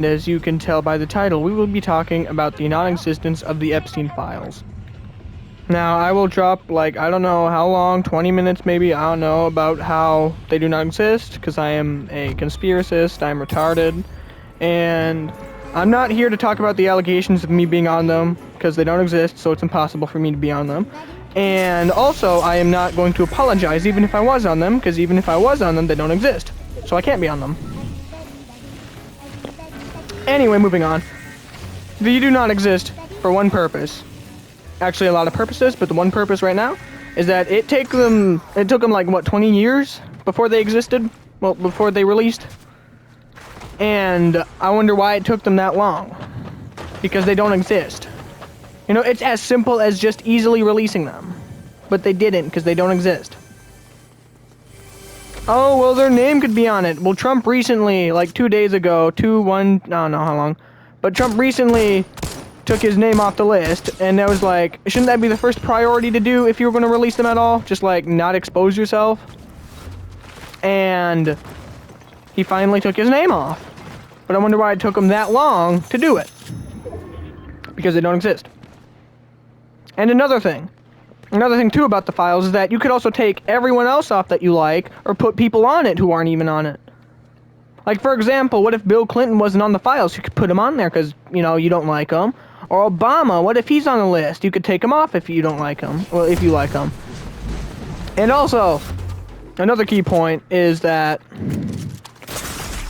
As you can tell by the title, we will be talking about the non-existence of the Epstein files. Now, I will drop, like, I don't know how long, 20 minutes maybe, I don't know, about how they do not exist, because I am a conspiracist, I'm retarded, and I'm not here to talk about the allegations of me being on them, because they don't exist, so it's impossible for me to be on them. And also, I am not going to apologize even if I was on them, because even if I was on them, they don't exist, so I can't be on them. Anyway, moving on. They do not exist for one purpose. Actually, a lot of purposes, but the one purpose right now is that it took them like, what, 20 years before they existed? Well, before they released. And I wonder why it took them that long. Because they don't exist. You know, it's as simple as just easily releasing them. But they didn't, because they don't exist. Oh, well, their name could be on it. Well, Trump recently, like 2 days ago, I don't know how long, but Trump recently took his name off the list, and I was like, shouldn't that be the first priority to do if you were going to release them at all? Just, like, not expose yourself? And he finally took his name off. But I wonder why it took him that long to do it. Because they don't exist. And another thing too about the files is that you could also take everyone else off that you like, or put people on it who aren't even on it. Like, for example, what if Bill Clinton wasn't on the files? You could put him on there because, you know, you don't like him. Or Obama, what if he's on the list? You could take him off if you don't like him. Well, if you like him. And also, another key point is that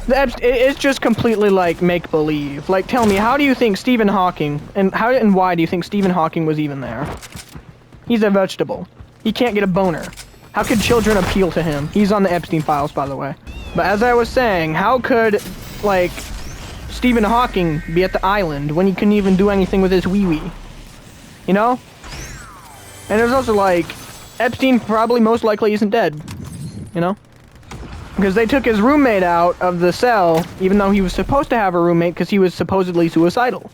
it's just completely, like, make-believe. Like, tell me, how do you think Stephen Hawking, and why do you think Stephen Hawking was even there? He's a vegetable. He can't get a boner. How could children appeal to him? He's on the Epstein files, by the way. But as I was saying, how could, like, Stephen Hawking be at the island when he couldn't even do anything with his wee-wee? You know? And there's also, like, Epstein probably most likely isn't dead. You know? Because they took his roommate out of the cell, even though he was supposed to have a roommate because he was supposedly suicidal.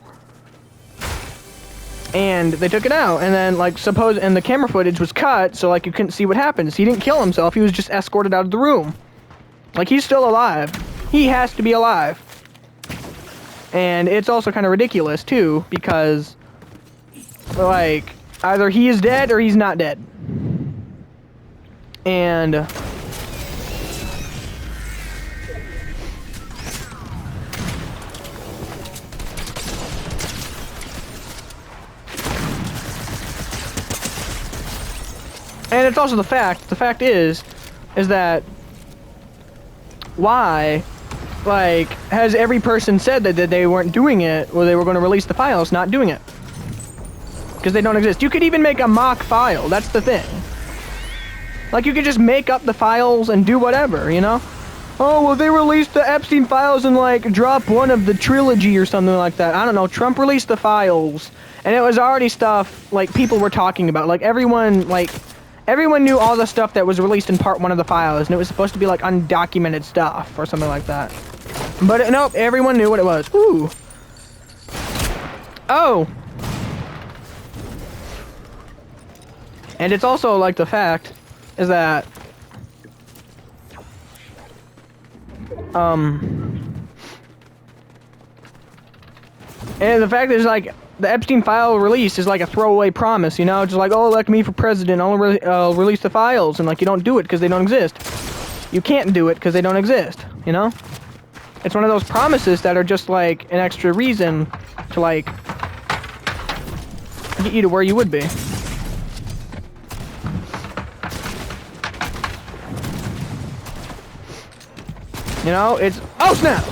And they took it out, and then, like, and the camera footage was cut, so, like, you couldn't see what happens. He didn't kill himself, he was just escorted out of the room. Like, he's still alive. He has to be alive. And it's also kind of ridiculous, too, because, like, either he is dead or he's not dead. And it's also the fact is that why, like, has every person said that they weren't doing it, or they were going to release the files, not doing it? Because they don't exist. You could even make a mock file, that's the thing. Like, you could just make up the files and do whatever, you know? Oh, well, they released the Epstein files and, like, drop one of the trilogy or something like that. I don't know, Trump released the files, and it was already stuff, like, people were talking about. Like, everyone knew all the stuff that was released in part 1 of the files, and it was supposed to be, like, undocumented stuff, or something like that. But, nope, everyone knew what it was. Ooh. Oh! And it's also, like, the fact is that, and the fact is, like, the Epstein file release is like a throwaway promise, you know? Just like, oh, elect me for president, I'll release the files, and, like, you don't do it because they don't exist. You can't do it because they don't exist, you know? It's one of those promises that are just, like, an extra reason to, like, get you to where you would be. You know, it's, oh snap!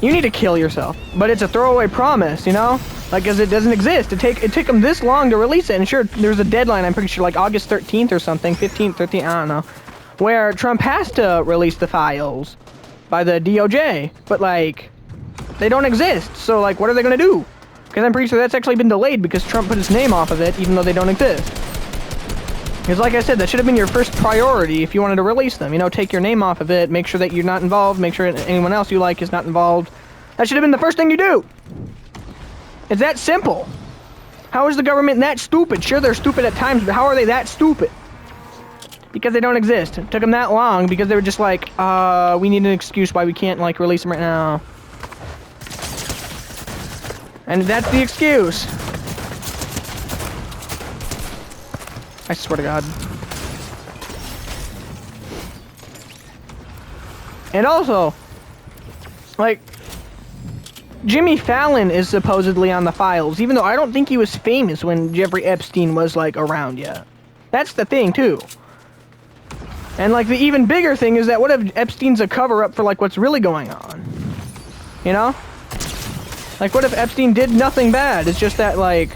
You need to kill yourself, but it's a throwaway promise, you know? Like, cause it doesn't exist. It took them this long to release it, and sure, there's a deadline, I'm pretty sure, like August 13th or something, 15th, 13th, I don't know, where Trump has to release the files by the DOJ, but, like, they don't exist, so, like, what are they gonna do? Because I'm pretty sure that's actually been delayed because Trump put his name off of it, even though they don't exist. Because, like I said, that should have been your first priority if you wanted to release them. You know, take your name off of it, make sure that you're not involved, make sure anyone else you like is not involved. That should have been the first thing you do. It's that simple. How is the government that stupid? Sure, they're stupid at times, but how are they that stupid? Because they don't exist. It took them that long because they were just like, we need an excuse why we can't, like, release them right now. And that's the excuse. I swear to God. And also, like, Jimmy Fallon is supposedly on the files, even though I don't think he was famous when Jeffrey Epstein was, like, around yet. That's the thing, too. And, like, the even bigger thing is that what if Epstein's a cover-up for, like, what's really going on? You know? Like, what if Epstein did nothing bad? It's just that, like,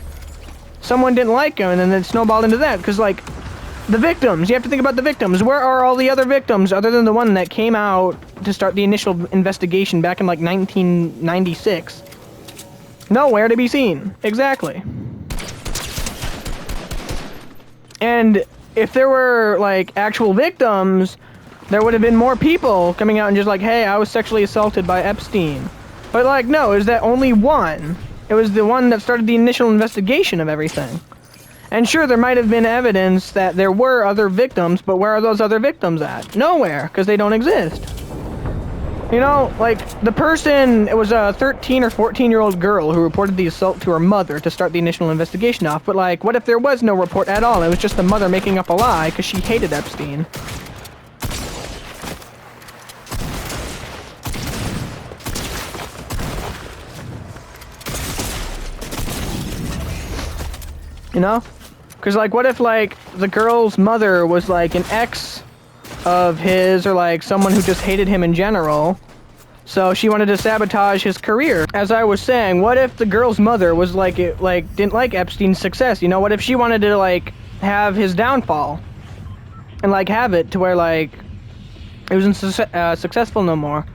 someone didn't like him, and then it snowballed into that. Because, like, the victims, you have to think about the victims. Where are all the other victims other than the one that came out to start the initial investigation back in, like, 1996? Nowhere to be seen. Exactly. And if there were, like, actual victims, there would have been more people coming out and just like, hey, I was sexually assaulted by Epstein. But, like, no, it was that only one. It was the one that started the initial investigation of everything. And sure, there might have been evidence that there were other victims, but where are those other victims at? Nowhere, because they don't exist. You know, like, the person, it was a 13 or 14-year-old girl who reported the assault to her mother to start the initial investigation off, but, like, what if there was no report at all? It was just the mother making up a lie because she hated Epstein. You know? Because, like, what if, like, the girl's mother was, like, an ex of his, or, like, someone who just hated him in general, so she wanted to sabotage his career? As I was saying, what if the girl's mother was, like, didn't like Epstein's success, you know? What if she wanted to, like, have his downfall? And, like, have it to where, like, it wasn't successful no more?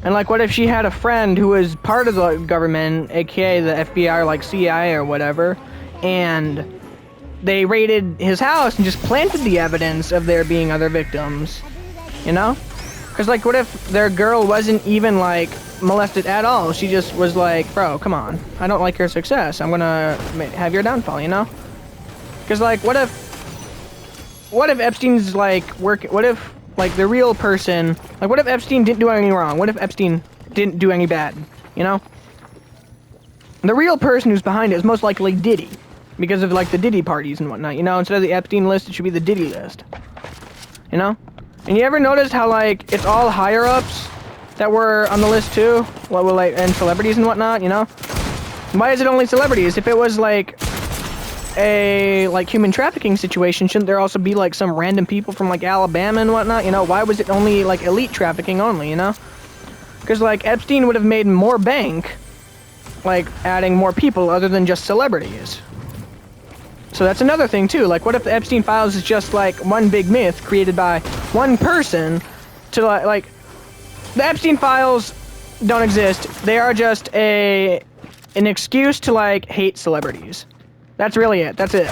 And, like, what if she had a friend who was part of the government, aka the FBI or, like, CIA or whatever, and they raided his house and just planted the evidence of there being other victims, you know? Because, like, what if their girl wasn't even, like, molested at all? She just was like, bro, come on. I don't like your success. I'm gonna have your downfall, you know? Because, like, what if Epstein's, like, what if, like, the real person, like, what if Epstein didn't do anything wrong? What if Epstein didn't do any bad, you know? The real person who's behind it is most likely Diddy. Because of, like, the Diddy parties and whatnot, you know? Instead of the Epstein list, it should be the Diddy list. You know? And you ever noticed how, like, it's all higher-ups that were on the list, too? Well, like, and celebrities and whatnot, you know? Why is it only celebrities? If it was, like, a, like, human trafficking situation, shouldn't there also be, like, some random people from, like, Alabama and whatnot? You know? Why was it only, like, elite trafficking only, you know? Because, like, Epstein would have made more bank, like, adding more people other than just celebrities. So that's another thing, too. Like, what if the Epstein Files is just, like, one big myth created by one person to, like, the Epstein Files don't exist. They are just an excuse to, like, hate celebrities. That's really it. That's it.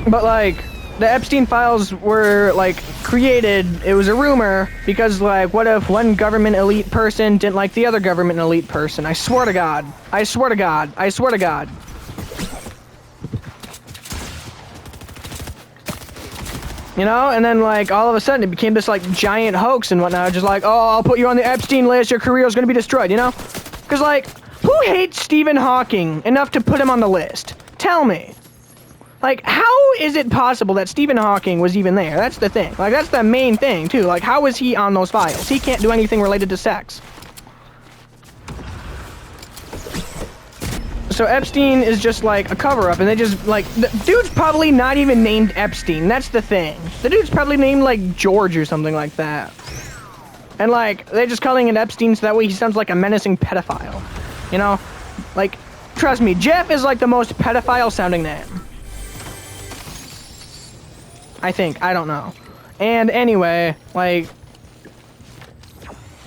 But, like, the Epstein Files were, like, created, it was a rumor, because, like, what if one government elite person didn't like the other government elite person? I swear to God. I swear to God. I swear to God. You know? And then, like, all of a sudden, it became this, like, giant hoax and whatnot. Just like, oh, I'll put you on the Epstein list, your career is gonna be destroyed, you know? Because, like, who hates Stephen Hawking enough to put him on the list? Tell me. Like, how is it possible that Stephen Hawking was even there? That's the thing. Like, that's the main thing, too. Like, how is he on those files? He can't do anything related to sex. So Epstein is just, like, a cover-up, and they just, like, the dude's probably not even named Epstein. That's the thing. The dude's probably named, like, George or something like that. And, like, they're just calling it Epstein so that way he sounds like a menacing pedophile. You know? Like, trust me, Jeff is, like, the most pedophile-sounding name. I think. I don't know. And anyway, like,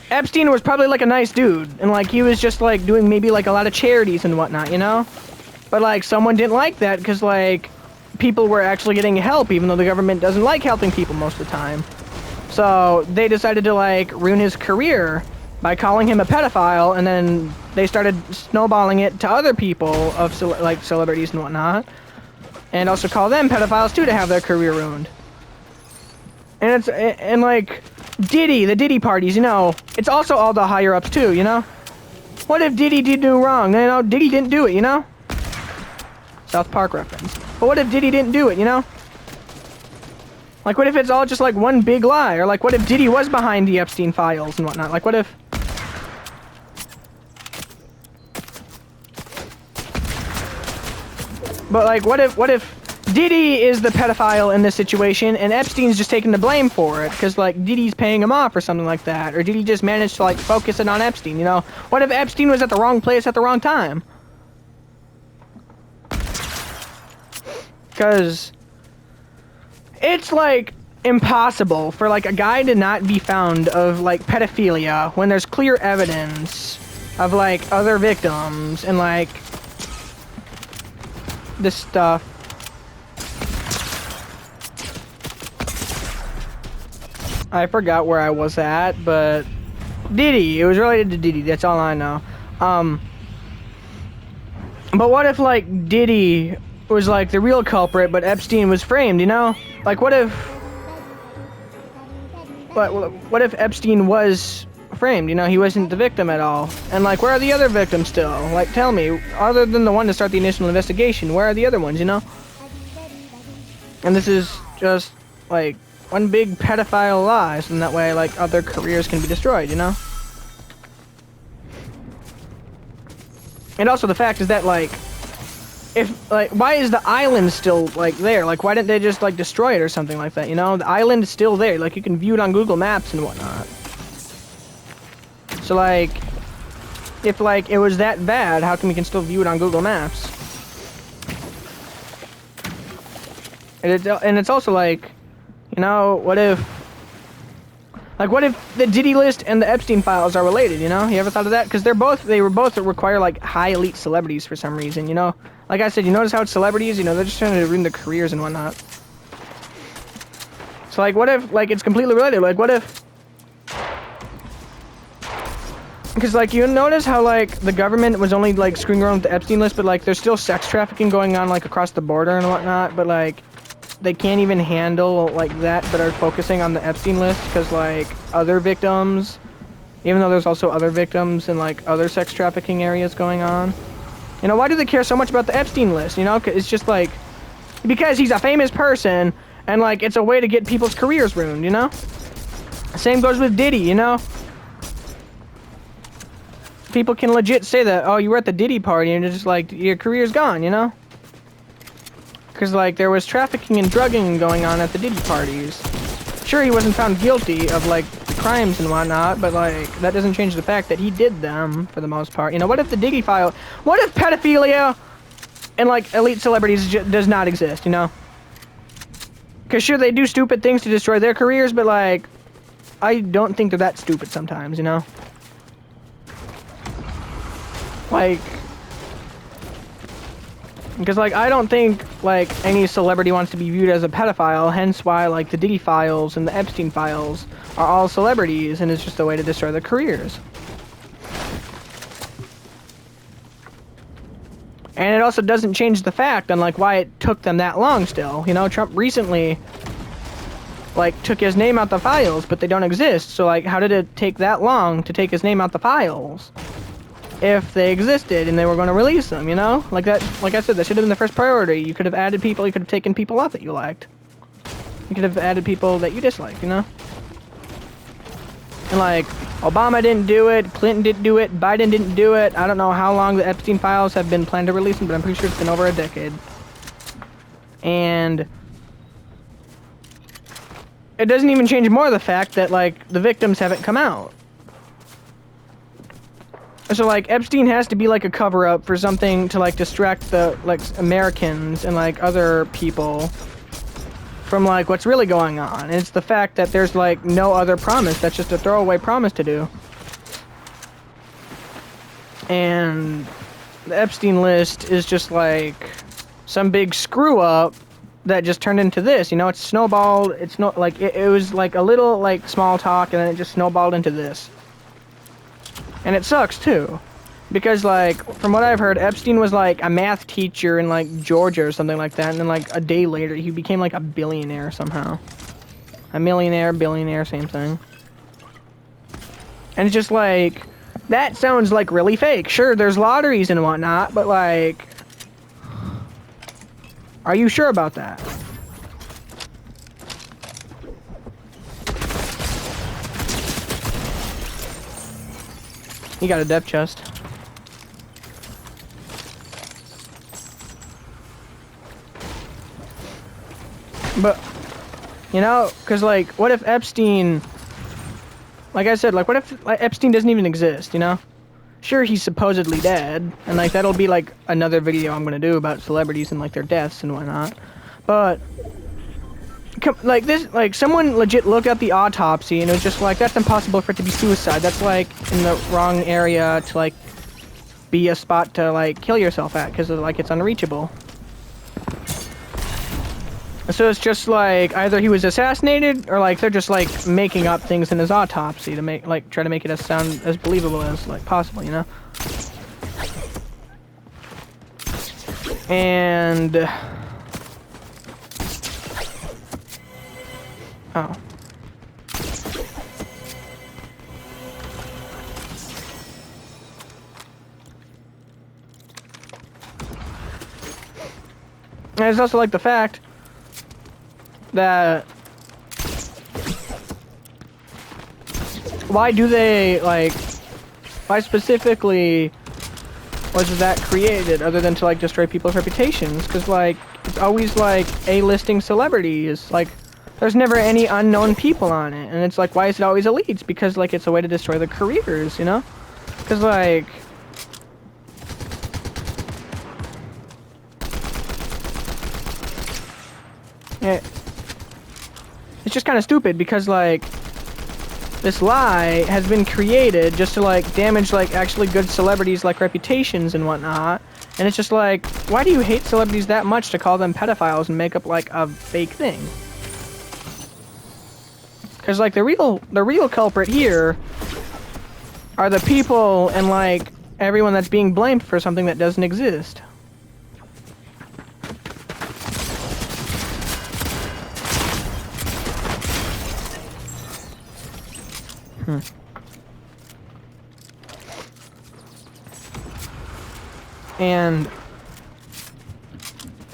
Epstein was probably, like, a nice dude. And, like, he was just, like, doing maybe, like, a lot of charities and whatnot, you know? But, like, someone didn't like that because, like, people were actually getting help, even though the government doesn't like helping people most of the time. So they decided to, like, ruin his career by calling him a pedophile, and then they started snowballing it to other people of, like, celebrities and whatnot. and also call them pedophiles too to have their career ruined. And like Diddy, the Diddy parties, you know, it's also all the higher ups too, you know. What if Diddy did do wrong? You know, Diddy didn't do it, you know. South Park reference. But what if Diddy didn't do it, you know? Like, what if it's all just like one big lie? Or like, what if Diddy was behind the Epstein files and whatnot? Like, what if? But like, what if Diddy is the pedophile in this situation and Epstein's just taking the blame for it because like Diddy's paying him off or something like that, or Diddy just managed to like focus it on Epstein, you know? What if Epstein was at the wrong place at the wrong time? Because it's like impossible for like a guy to not be found of like pedophilia when there's clear evidence of like other victims and like this stuff. I forgot where I was at, but Diddy, it was related to Diddy, that's all I know. But what if like Diddy was like the real culprit, but Epstein was framed, you know? Like what if Epstein was framed, you know, he wasn't the victim at all? And like where are the other victims still? Like tell me, other than the one to start the initial investigation, where are the other ones, you know? And this is just like one big pedophile lie, so that way like other careers can be destroyed, you know? And also the fact is that like if like why is the island still like there? Like why didn't they just like destroy it or something like that, you know? The island is still there, like you can view it on Google Maps and whatnot. So like if like it was that bad, how come we can still view it on Google Maps? And it's also like, you know, what if the Diddy list and the Epstein files are related, you know? You ever thought of that? Because they were both require like high elite celebrities for some reason, you know? Like I said, you notice how it's celebrities, you know, they're just trying to ruin their careers and whatnot. So like what if like it's completely related? Like what if, because like you notice how like the government was only like screwing around with the Epstein list, but like there's still sex trafficking going on like across the border and whatnot, but like they can't even handle like that, but are focusing on the Epstein list because like other victims, even though there's also other victims in like other sex trafficking areas going on. You know, why do they care so much about the Epstein list, you know? 'Cause it's just like, because he's a famous person and like it's a way to get people's careers ruined, you know? Same goes with Diddy, you know? People can legit say that, oh, you were at the Diddy party and it's just like, your career's gone, you know? Because, like, there was trafficking and drugging going on at the Diddy parties. Sure, he wasn't found guilty of, like, crimes and whatnot, but, like, that doesn't change the fact that he did them, for the most part. You know, what if the Diddy file... What if pedophilia and, like, elite celebrities does not exist, you know? Because, sure, they do stupid things to destroy their careers, but, like, I don't think they're that stupid sometimes, you know? Like... Because, like, I don't think, like, any celebrity wants to be viewed as a pedophile, hence why, like, the Diddy files and the Epstein files are all celebrities, and it's just a way to destroy their careers. And it also doesn't change the fact on, like, why it took them that long still. You know, Trump recently, like, took his name out the files, but they don't exist, so, like, how did it take that long to take his name out the files? If they existed and they were going to release them, you know? Like that, like I said, that should have been the first priority. You could have added people, you could have taken people off that you liked. You could have added people that you disliked, you know? And like, Obama didn't do it, Clinton didn't do it, Biden didn't do it. I don't know how long the Epstein files have been planned to release them, but I'm pretty sure it's been over a decade. And it doesn't even change more the fact that, like, the victims haven't come out. So, like, Epstein has to be, like, a cover-up for something to, like, distract the, like, Americans and, like, other people from, like, what's really going on. And it's the fact that there's, like, no other promise. That's just a throwaway promise to do. And the Epstein list is just, like, some big screw-up that just turned into this. You know, it's snowballed. It's not, like, it was, like, a little, like, small talk, and then it just snowballed into this. And it sucks, too. Because, like, from what I've heard, Epstein was, like, a math teacher in, like, Georgia or something like that, and then, like, a day later, he became, like, a billionaire somehow. A millionaire, billionaire, same thing. And it's just, like, that sounds, like, really fake. Sure, there's lotteries and whatnot, but, like, are you sure about that? He got a depth chest. But, you know, because, like, what if Epstein, like I said, like, what if like, Epstein doesn't even exist, you know? Sure, he's supposedly dead, and, like, that'll be, like, another video I'm gonna do about celebrities and, like, their deaths and whatnot. But, like, this, like, someone legit looked at the autopsy, and it was just like, that's impossible for it to be suicide. That's, like, in the wrong area to, like, be a spot to, like, kill yourself at, because, like, it's unreachable. So it's just like either he was assassinated or like they're just like making up things in his autopsy to make like try to make it as sound as believable as like possible, you know? And oh. And it's also like the fact that why do they like why specifically was that created other than to like destroy people's reputations? Because like it's always like A-listing celebrities, like there's never any unknown people on it, and it's like why is it always elites? Because like it's a way to destroy their careers, you know? Because like yeah, it's just kind of stupid because like this lie has been created just to like damage like actually good celebrities like reputations and whatnot, and it's just like why do you hate celebrities that much to call them pedophiles and make up like a fake thing? Because like the real culprit here are the people and like everyone that's being blamed for something that doesn't exist. And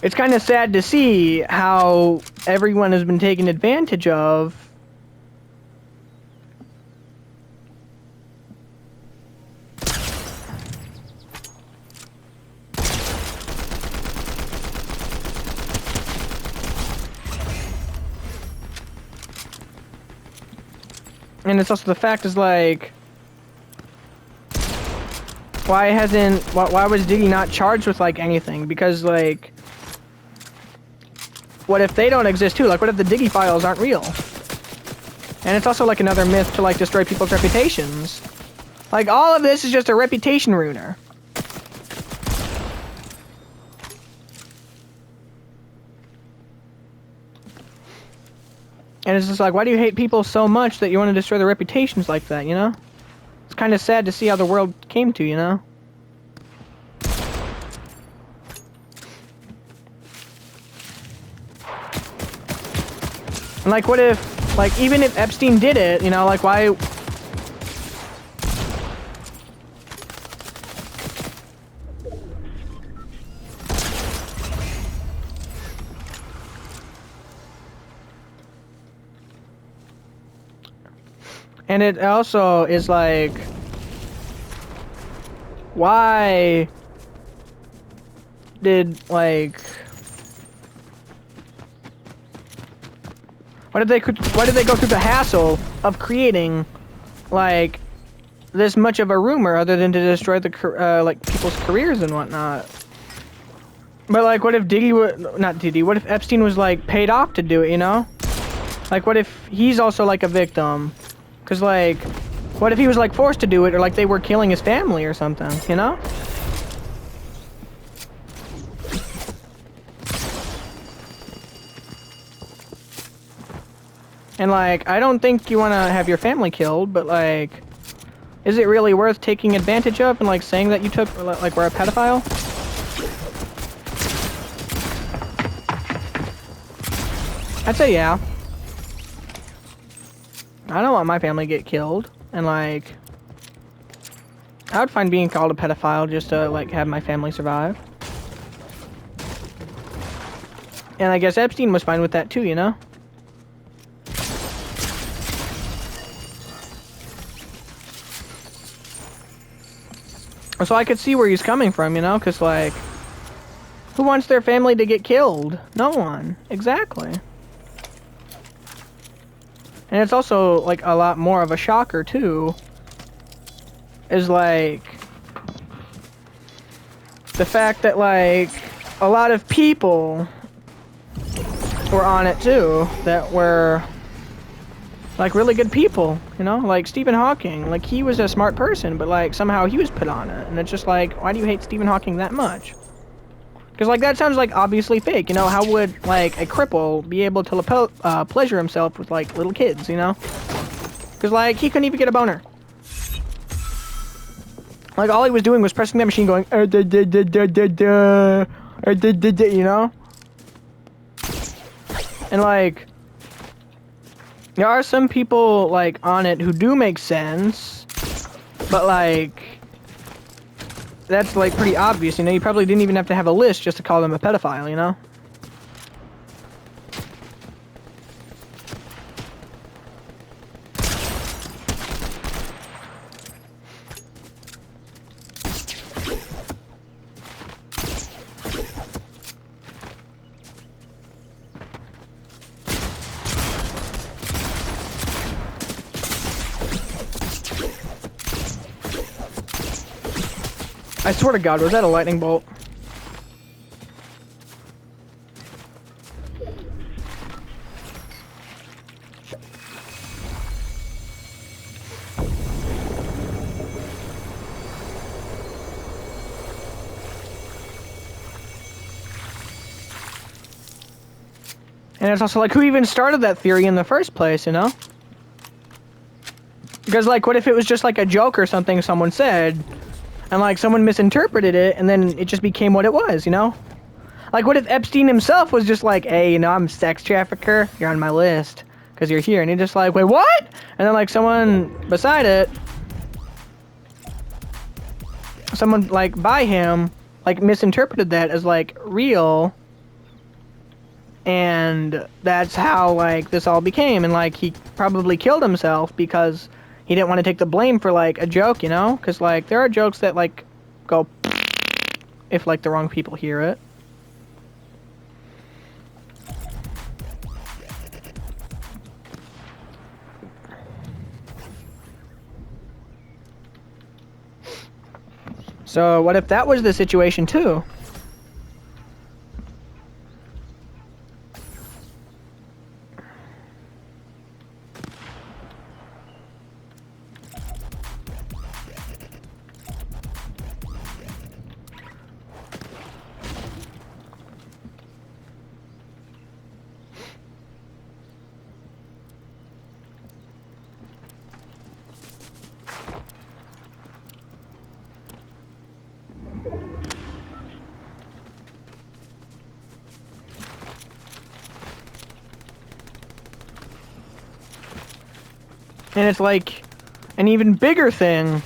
it's kind of sad to see how everyone has been taken advantage of. And it's also the fact is like, why was Diddy not charged with like anything? Because like, what if they don't exist too? Like what if the Diddy files aren't real? And it's also like another myth to like destroy people's reputations. Like all of this is just a reputation ruiner. And it's just like, why do you hate people so much that you want to destroy their reputations like that, you know? It's kind of sad to see how the world came to, you know? And like, what if, like, even if Epstein did it, you know, like, why... And it also is like, why did like, why did they go through the hassle of creating like this much of a rumor other than to destroy the like people's careers and whatnot? But like, what if what if Epstein was like paid off to do it, you know? Like, what if he's also like a victim? Because, like, what if he was, like, forced to do it, or, like, they were killing his family or something, you know? And, like, I don't think you want to have your family killed, but, like, Is it really worth taking advantage of and like saying that you took, like, we're a pedophile? I'd say yeah. I don't want my family to get killed, and like, I would find being called a pedophile just to like have my family survive. And I guess Epstein was fine with that too, you know? So I could see where he's coming from, you know? Because, like, who wants their family to get killed? No one. Exactly. And it's also, like, a lot more of a shocker, too. Is, like, the fact that, like, a lot of people were on it, too. That were, like, really good people, you know? Like, Stephen Hawking. Like, he was a smart person, but, like, somehow he was put on it. And it's just like, why do you hate Stephen Hawking that much? Because, like, that sounds, like, obviously fake, you know? How would, like, a cripple be able to pleasure himself with, like, little kids, you know? Because, like, he couldn't even get a boner. Like, all he was doing was pressing that machine going, you know? And, like, there are some people, like, on it who do make sense, but, like, that's, like, pretty obvious, you know? You probably didn't even have to have a list just to call them a pedophile, you know? I swear to God, was that a lightning bolt? And it's also like, who even started that theory in the first place, you know? Because, like, what if it was just like a joke or something someone said, and, like, someone misinterpreted it, and then it just became what it was, you know? Like, what if Epstein himself was just like, hey, you know, I'm a sex trafficker, you're on my list, because you're here, and you're just like, wait, what? And then, like, someone beside it, someone, like, by him, like, misinterpreted that as, like, real, and that's how, like, this all became, and, like, he probably killed himself because he didn't want to take the blame for, like, a joke, you know? Because, like, there are jokes that, like, go if, like, the wrong people hear it. So, what if that was the situation, too? And it's like an even bigger thing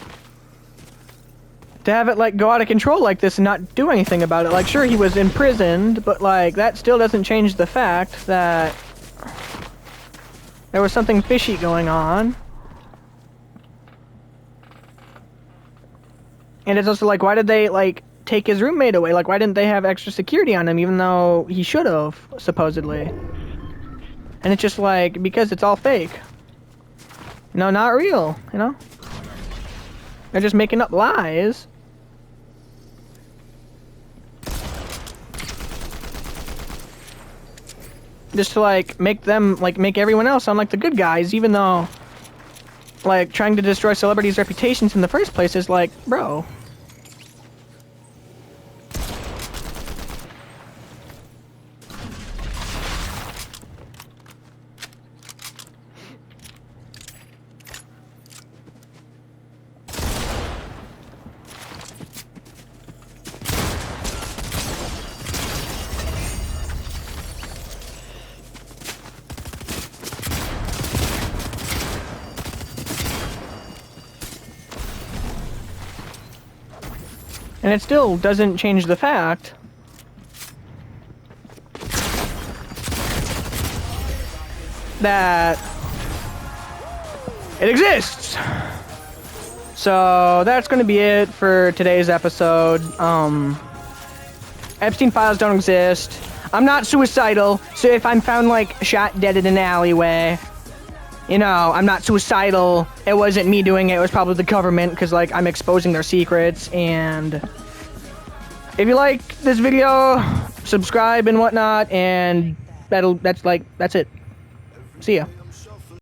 to have it like go out of control like this and not do anything about it. Like, sure, he was imprisoned, but like that still doesn't change the fact that there was something fishy going on. And it's also like, why did they like take his roommate away? Like, why didn't they have extra security on him even though he should have, supposedly? And it's just like, because it's all fake. No, not real, you know? They're just making up lies. Just to, like, make them, like, make everyone else sound like the good guys, even though, like, trying to destroy celebrities' reputations in the first place is like, bro. And it still doesn't change the fact that it exists. So that's going to be it for today's episode. Epstein files don't exist. I'm not suicidal, so if I'm found like shot dead in an alleyway, you know, I'm not suicidal. It wasn't me doing it. It was probably the government, because like I'm exposing their secrets. And if you like this video, subscribe and whatnot, and that's it. See ya.